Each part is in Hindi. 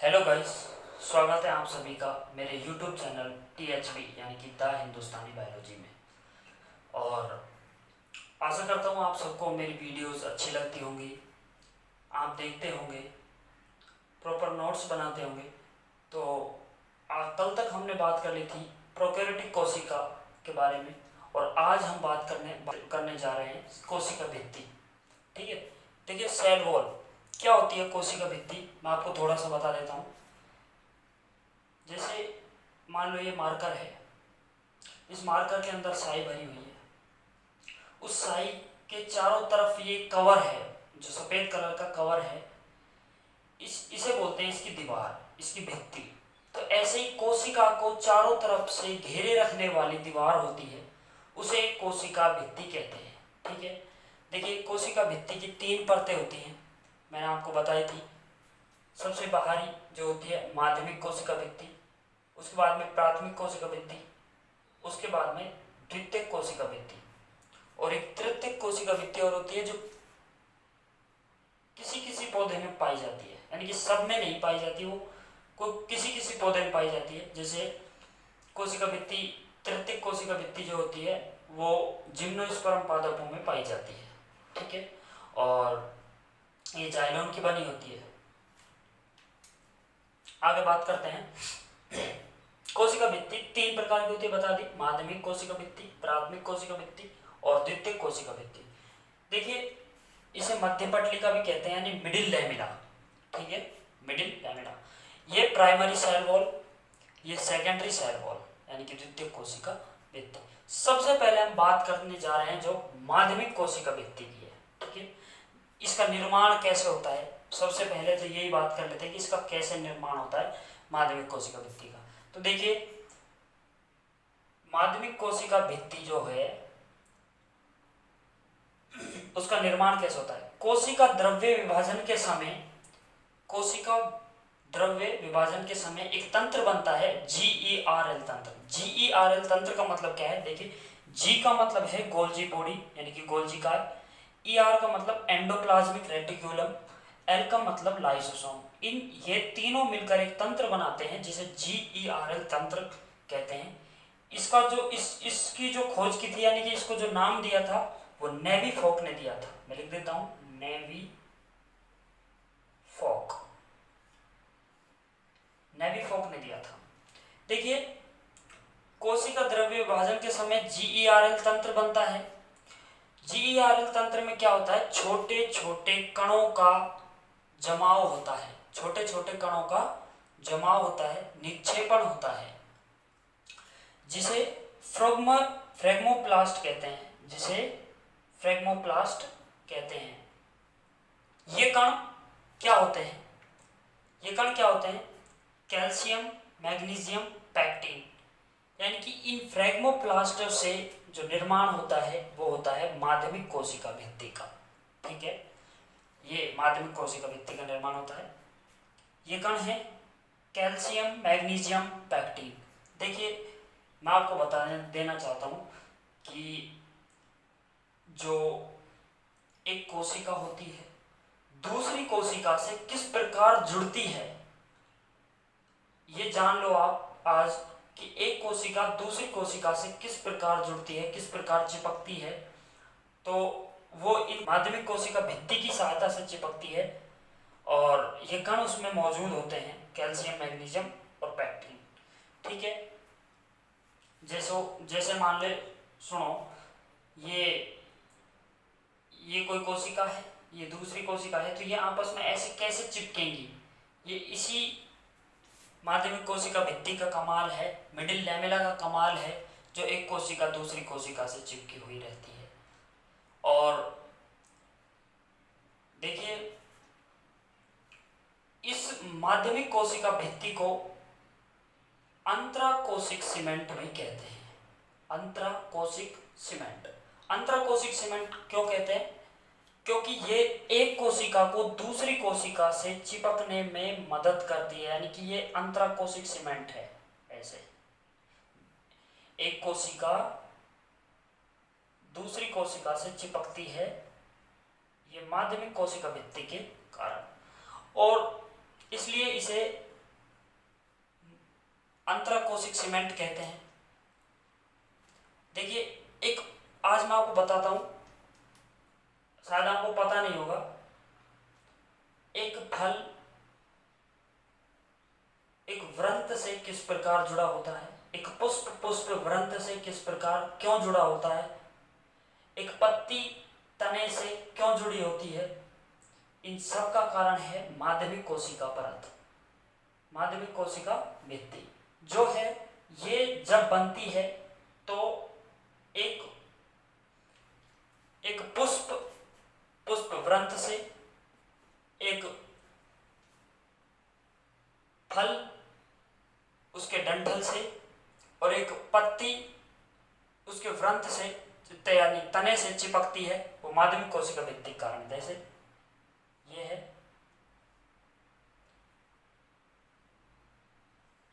हेलो गाइस, स्वागत है आप सभी का मेरे यूट्यूब चैनल THB यानी कि द हिंदुस्तानी बायोलॉजी में। और आशा करता हूँ आप सबको मेरी वीडियोस अच्छी लगती होंगी, आप देखते होंगे, प्रॉपर नोट्स बनाते होंगे। तो कल तक हमने बात कर ली थी प्रोकैरियोटिक कोशिका के बारे में, और आज हम बात करने जा रहे हैं कोशिका भित्ति। ठीक है, देखिए सेल वॉल क्या होती है। कोशिका भित्ति मैं आपको थोड़ा सा बता देता हूँ। जैसे मान लो ये मार्कर है, इस मार्कर के अंदर स्याही भरी हुई है, उस स्याही के चारों तरफ ये कवर है, जो सफ़ेद कलर का कवर है, इसे बोलते हैं इसकी दीवार, इसकी भित्ति। तो ऐसे ही कोशिका को चारों तरफ से घेरे रखने वाली दीवार होती है, उसे कोशिका भित्ति कहते हैं। ठीक है, देखिए कोशिका भित्ति की 3 परतें होती हैं, मैंने आपको बताई थी। सबसे बाहरी जो होती है माध्यमिक कोशिका भित्ति, उसके बाद में प्राथमिक कोशिका भित्ति, उसके बाद में द्वितीयक कोशिका भित्ति, और एक तृतीयक कोशिका भित्ति और होती है जो किसी किसी पौधे में पाई जाती है, यानी कि सब में नहीं पाई जाती, वो किसी किसी पौधे में पाई जाती है। जैसे कोशिका भित्ति, तृतीयक कोशिका भित्ति जो होती है वो जिम्नोस्पर्म पादपों में पाई जाती है। ठीक है, और ये जाइलोन की बनी होती है। आगे बात करते हैं। कोशिका भित्ति 3 प्रकार की होती है, बता दी, माध्यमिक कोशिका भित्ति, प्राथमिक कोशिका भित्ति और द्वितीयक कोशिका भित्ति। देखिए इसे मध्य पटलिका भी कहते हैं, यानी मिडिल लैमिना। ठीक है, मिडिल लैमिना। ये प्राइमरी सेल वॉल, ये सेकेंडरी सेल वॉल, यानी कि द्वितीयक कोशिका भित्ति। सबसे पहले हम बात करने जा रहे हैं जो माध्यमिक कोशिका भित्ति की है। ठीक है, इसका निर्माण कैसे होता है, सबसे पहले तो यही बात कर लेते हैं कि इसका कैसे निर्माण होता है माध्यमिक कोशिका भित्ति का। तो देखिए माध्यमिक कोशिका भित्ति जो है उसका निर्माण कैसे होता है। कोशिका द्रव्य विभाजन के समय एक तंत्र बनता है, GERL तंत्र। GERL तंत्र का मतलब क्या है, देखिए G का मतलब है गोल्जी बॉडी यानी कि गोल्जी कार, ER का मतलब एंडोप्लाज्मिक रेटिक्यूलम, L का मतलब लाइसोसोम। ये तीनों मिलकर एक तंत्र बनाते हैं जिसे GERL तंत्र कहते हैं। इसका जो इसकी जो खोज की थी, यानी कि इसको जो नाम दिया था वो नेवी फोक ने दिया था। मैं लिख देता हूं, नेवी फोक ने दिया था। देखिए कोशिका द्रव्य विभाजन के समय GERL तंत्र बनता है। GERL तंत्र में क्या होता है, छोटे छोटे कणों का जमाव होता है, छोटे छोटे कणों का जमाव होता है, निक्षेपण होता है, जिसे फ्रेगमोप्लास्ट कहते हैं, ये कण क्या होते हैं, कैल्शियम, मैग्नीशियम, पैक्टिन, यानी कि इन फ्रेगमोप्लास्टों से जो निर्माण होता है वो होता है माध्यमिक कोशिका भित्ति का। ठीक है, ये माध्यमिक कोशिका भित्ति का निर्माण होता है। ये कण है कैल्शियम, मैग्नीशियम, पैक्टिन। देखिए मैं आपको बता देना चाहता हूँ कि जो एक कोशिका होती है दूसरी कोशिका से किस प्रकार जुड़ती है, ये जान लो आप आज कि एक कोशिका दूसरी कोशिका से किस प्रकार जुड़ती है, किस प्रकार चिपकती है। तो वो इन माध्यमिक कोशिका भित्ति की सहायता से चिपकती है, और ये कण उसमें मौजूद होते हैं, कैल्शियम, मैग्नीशियम और पैक्टिन। ठीक है, जैसे मान ले, सुनो, ये कोई कोशिका है, ये दूसरी कोशिका है, तो ये आपस में ऐसे कैसे चिपकेंगी, ये इसी माध्यमिक कोशिका भित्ति का कमाल है, मिडिल लैमेला का कमाल है, जो एक कोशिका दूसरी कोशिका से चिपकी हुई रहती है। और देखिए इस माध्यमिक कोशिका भित्ति को अंतराकोशिक सीमेंट भी कहते हैं। अंतराकोशिक सीमेंट क्यों कहते हैं, क्योंकि ये एक कोशिका को दूसरी कोशिका से चिपकने में मदद करती है, यानी कि ये अंतराकोशिक सीमेंट है। ऐसे एक कोशिका दूसरी कोशिका से चिपकती है, ये माध्यमिक कोशिका भित्ति के कारण, और इसलिए इसे कोशिक सीमेंट कहते हैं। देखिए एक आज मैं आपको बताता हूं, शायद आपको पता नहीं होगा, एक फल एक वृंत से किस प्रकार जुड़ा होता है, एक पुष्प पुष्प वृंत से किस प्रकार क्यों जुड़ा होता है, एक पत्ती तने से क्यों जुड़ी होती है, इन सब का कारण है माध्यमिक कोशिका परत, माध्यमिक कोशिका भित्ति जो है। ये जब बनती है तो एक पुष्प वृंत से, एक फल उसके डंठल से और एक पत्ती उसके वृंत से यानी तने से चिपकती है, वो माध्यमिक कोशिका भित्ति कारण। जैसे ये है,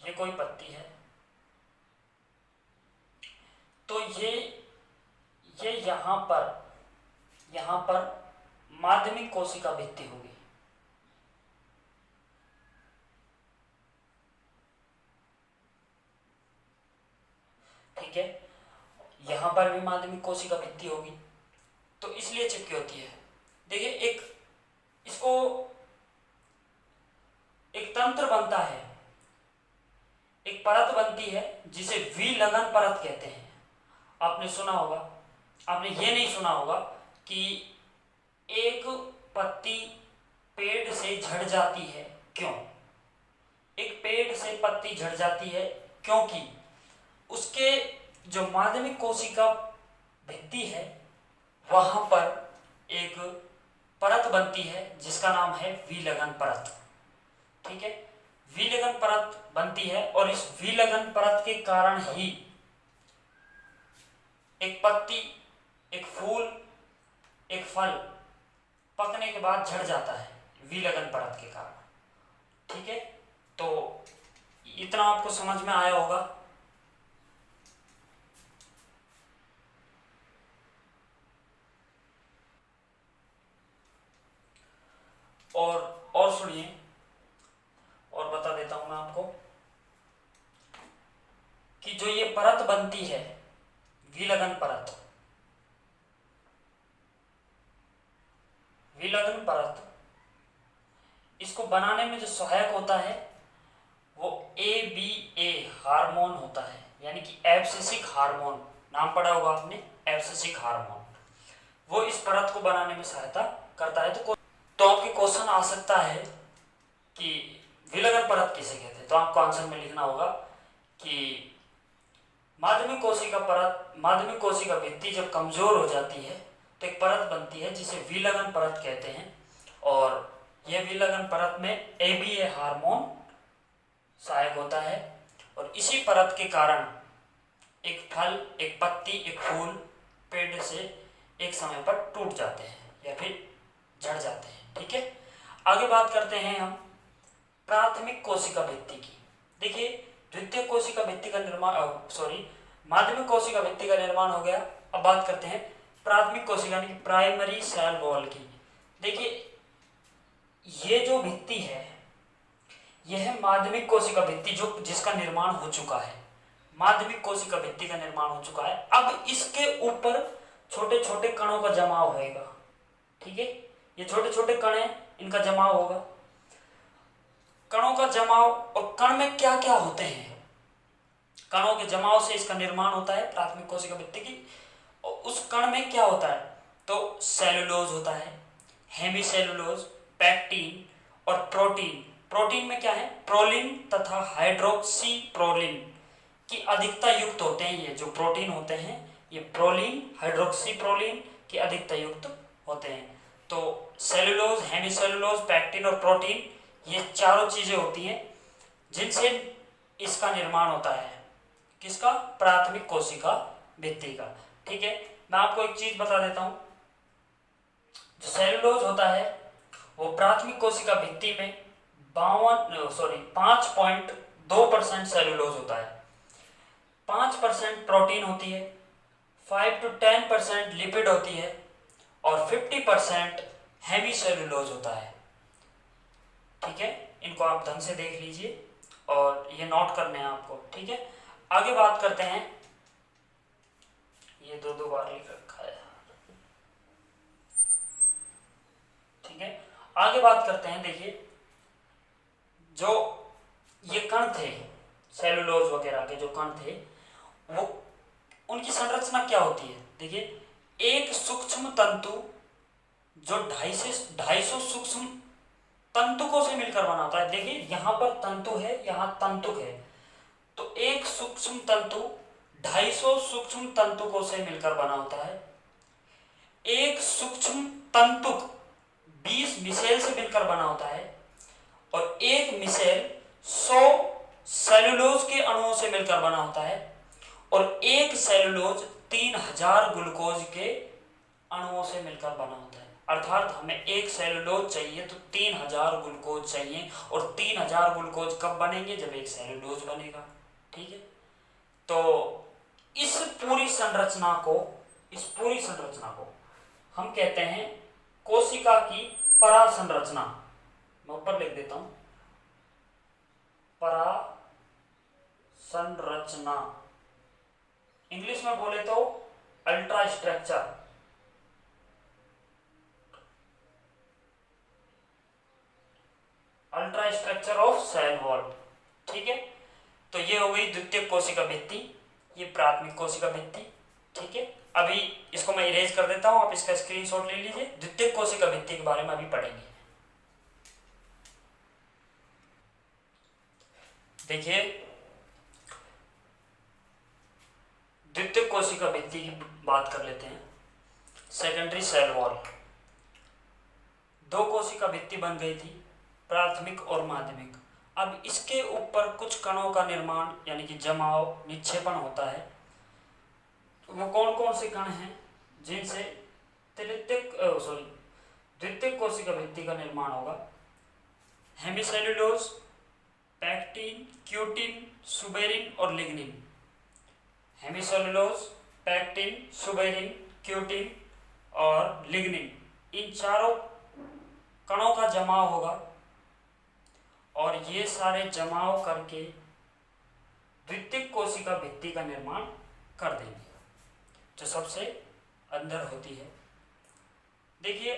ये कोई पत्ती है, तो ये यहां पर माध्यमिक कोशिका भित्ति होगी। ठीक है, यहां पर भी माध्यमिक कोशिका भित्ति होगी, तो इसलिए चिपकी होती है। देखिए इसको एक तंत्र बनता है, एक परत बनती है जिसे विलगन परत कहते हैं। आपने सुना होगा, आपने ये नहीं सुना होगा कि एक पत्ती पेड़ से झड़ जाती है, क्यों? एक पेड़ से पत्ती झड़ जाती है क्योंकि उसके जो माध्यमिक कोशिका भित्ति है वहां पर एक परत बनती है जिसका नाम है विलगन परत। ठीक है, विलगन परत बनती है और इस विलगन परत के कारण ही एक पत्ती, एक फूल, एक फल पकने के बाद झड़ जाता है, विलगन परत के कारण। ठीक है, तो इतना आपको समझ में आया होगा। और सुनिए, और बता देता हूं मैं आपको कि जो ये परत बनती है विलगन परत, विलगन परत इसको बनाने में जो सहायक होता है वो ABA हार्मोन होता है, यानी कि एब्सिसिक हार्मोन, नाम पढ़ा होगा आपने, एब्सिसिक हार्मोन, वो इस परत को बनाने में सहायता करता है। तो आपके क्वेश्चन आ सकता है कि विलगन परत किसे कहते हैं, तो आपको आंसर में लिखना होगा कि माध्यमिक कोशिका परत, माध्यमिक कोशिका भित्ति जब कमजोर हो जाती है तो एक परत बनती है जिसे विलगन परत कहते हैं, और यह विलगन परत में ABA हार्मोन सहायक होता है, और इसी परत के कारण एक फल, एक पत्ती, एक फूल पेड़ से एक समय पर टूट जाते हैं या फिर झड़ जाते हैं। ठीक है, आगे बात करते हैं हम प्राथमिक कोशिका भित्ति की। देखिए द्वितीय कोशिका भित्ति का निर्माण, माध्यमिक कोशिका भित्ति का निर्माण हो गया। अब बात करते हैं प्राथमिक कोशिका यानी प्राइमरी सेल वॉल की। देखिए ये जो भित्ति है यह माध्यमिक कोशिका भित्ति जो जिसका निर्माण हो चुका है, माध्यमिक कोशिका भित्ति का निर्माण हो चुका है। अब इसके ऊपर छोटे छोटे कणों का जमाव होएगा। ठीक है, ये छोटे छोटे कण हैं, इनका जमाव होगा, कणों का जमाव। और कण में क्या क्या होते हैं, कणों के जमाव से इसका निर्माण होता है प्राथमिक कोशिका भित्ति की। और उस कण में क्या होता है, तो सेलुलोज होता है, हेमीसेलुलोज, पैक्टीन और प्रोटीन। प्रोटीन में क्या है, प्रोलिन तथा हाइड्रोक्सी प्रोलिन की अधिकता युक्त होते हैं। ये जो प्रोटीन होते हैं ये प्रोलिन, हाइड्रोक्सी प्रोलिन की अधिकता युक्त होते हैं। तो सेलुलोज, हेमीसेलुलोज, पैक्टीन और प्रोटीन, ये चारों चीजें होती हैं जिनसे इसका निर्माण होता है, किसका, प्राथमिक कोशिका भित्ति का। ठीक है, मैं आपको एक चीज बता देता हूं, जो सेलुलोज होता है वो प्राथमिक कोशिका भित्ति में 5.2% सेलुलोज होता है, 5% प्रोटीन होती है, 5 to 10% लिपिड होती है और 50% हेमीसेलुलोज होता है। ठीक है, इनको आप ढंग से देख लीजिए और ये नोट करने हैं आपको, ठीक है। आगे बात करते हैं, ये दो बार लिख रखा है, ठीक है। आगे बात करते हैं, देखिए जो ये कण थे, सेलुलोज वगैरह के जो कण थे, वो उनकी संरचना क्या होती है। देखिए एक सूक्ष्म तंतु जो 250 सूक्ष्म तंतुकों से मिलकर बना होता है। देखिए यहाँ पर तंतु है, यहाँ तंतुक है, तो एक सूक्ष्म तंतु 250 सूक्ष्म तंतुकों से मिलकर बना होता है। एक सूक्ष्म तंतुक 20 मिसेल से मिलकर बना होता है, और एक मिसेल 100 सेलुलोज के अणुओं से मिलकर बना होता है, और एक सेलुलोज 3000 ग्लूकोज के अणुओं से मिलकर बना होता है। अर्थात हमें एक सेलुलोज चाहिए तो 3000 ग्लूकोज चाहिए, और 3000 ग्लूकोज कब बनेंगे, जब एक सेलुलोज बनेगा, ठीक है। तो इस पूरी संरचना को हम कहते हैं कोशिका की परासंरचना। मैं ऊपर लिख देता हूं, परासंरचना, इंग्लिश में बोले तो ultra structure, ultra structure of cell wall, ठीक है। तो ये हो गई द्वितीयक कोशिका भित्ति, ये प्राथमिक कोशिका भित्ति, ठीक है। अभी इसको मैं इरेज कर देता हूं, आप इसका स्क्रीनशॉट ले लीजिए। द्वितीयक कोशिका भित्ति के बारे में अभी पढ़ेंगे। देखिए द्वितीयक कोशिका भित्ति की बात कर लेते हैं। सेकेंडरी सेल वॉल, दो कोशिका भित्ति बन गई थी, प्राथमिक और माध्यमिक। अब इसके ऊपर कुछ कणों का निर्माण यानी कि जमाव, निक्षेपण होता है। वो कौन कौन से कण हैं जिनसे द्वितीयक कोशिका भित्ति का निर्माण होगा। हेमिसेलुलोज, पैक्टिन, क्यूटिन, सुबेरिन और lignin. Hemicellulose, pectin, suberin, cutin और लिग्निन, इन चारों कणों का जमाव होगा, और ये सारे जमाव करके द्वितीयक कोशिका भित्ति का निर्माण कर देंगे, जो सबसे अंदर होती है। देखिए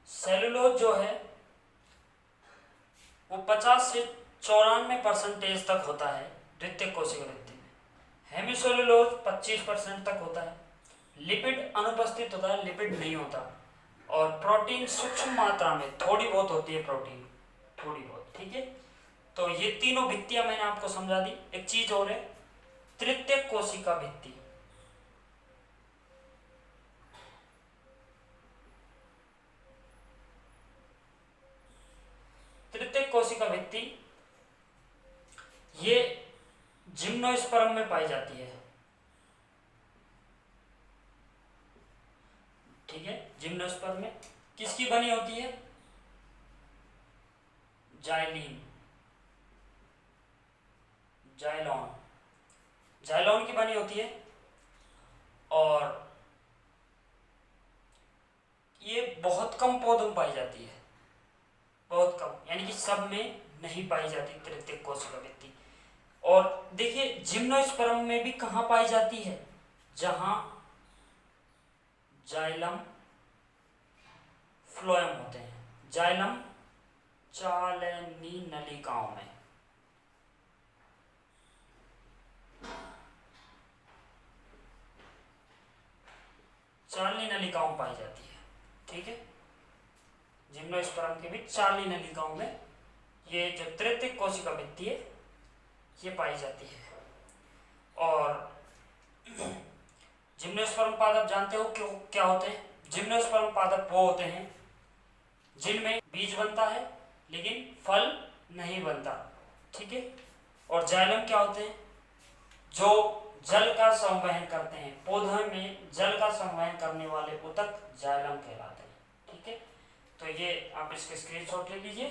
सेलुलोज जो है वो 50 से 94% तक होता है द्वितीयक कोशिका भित्ति में। हेमिसेलुलोज 25% तक होता है। लिपिड अनुपस्थित होता है, लिपिड नहीं होता, और प्रोटीन सूक्ष्म मात्रा में थोड़ी बहुत होती है, प्रोटीन थोड़ी बहुत, ठीक है। तो ये तीनों भित्तियां मैंने आपको समझा दी। एक चीज और है, तृतीयक कोशिका भित्ति। तृतीयक कोशिका भित्ति ये जिम्नोस्पर्म में पाई जाती है, ठीक है। जिम्नोस्पर्म में किसकी बनी होती है, जाइलीन, जाइलॉन की बनी होती है, और ये बहुत कम पौधों में पाई जाती है, बहुत कम, यानी कि सब में नहीं पाई जाती तृतीयक कोशिका भित्ति। और देखिए जिम्नोस्पर्म में भी कहाँ पाई जाती है, जहां जाइलम फ्लोएम होते हैं, जाइलम चालनी नलिकाओं में। चालनी नलिकाओं पाई जाती है, ठीक है। जिम्नोस्पर्म के भी चालनी नलिकाओं में ये जो तृतीयक कोशिका भित्ति है ये पाई जाती है। और जिम्नोस्पर्म पादप जानते हो क्यों क्या होते हैं। जिम्नोस्पर्म पादप वो होते हैं जिनमें बीज बनता है लेकिन फल नहीं बनता, ठीक है। और जाइलम क्या होते हैं, जो जल का संवहन करते हैं, पौधे में जल का संवहन करने वाले ऊतक जाइलम कहलाते हैं, ठीक है। तो ये आप इसके स्क्रीनशॉट ले लीजिए।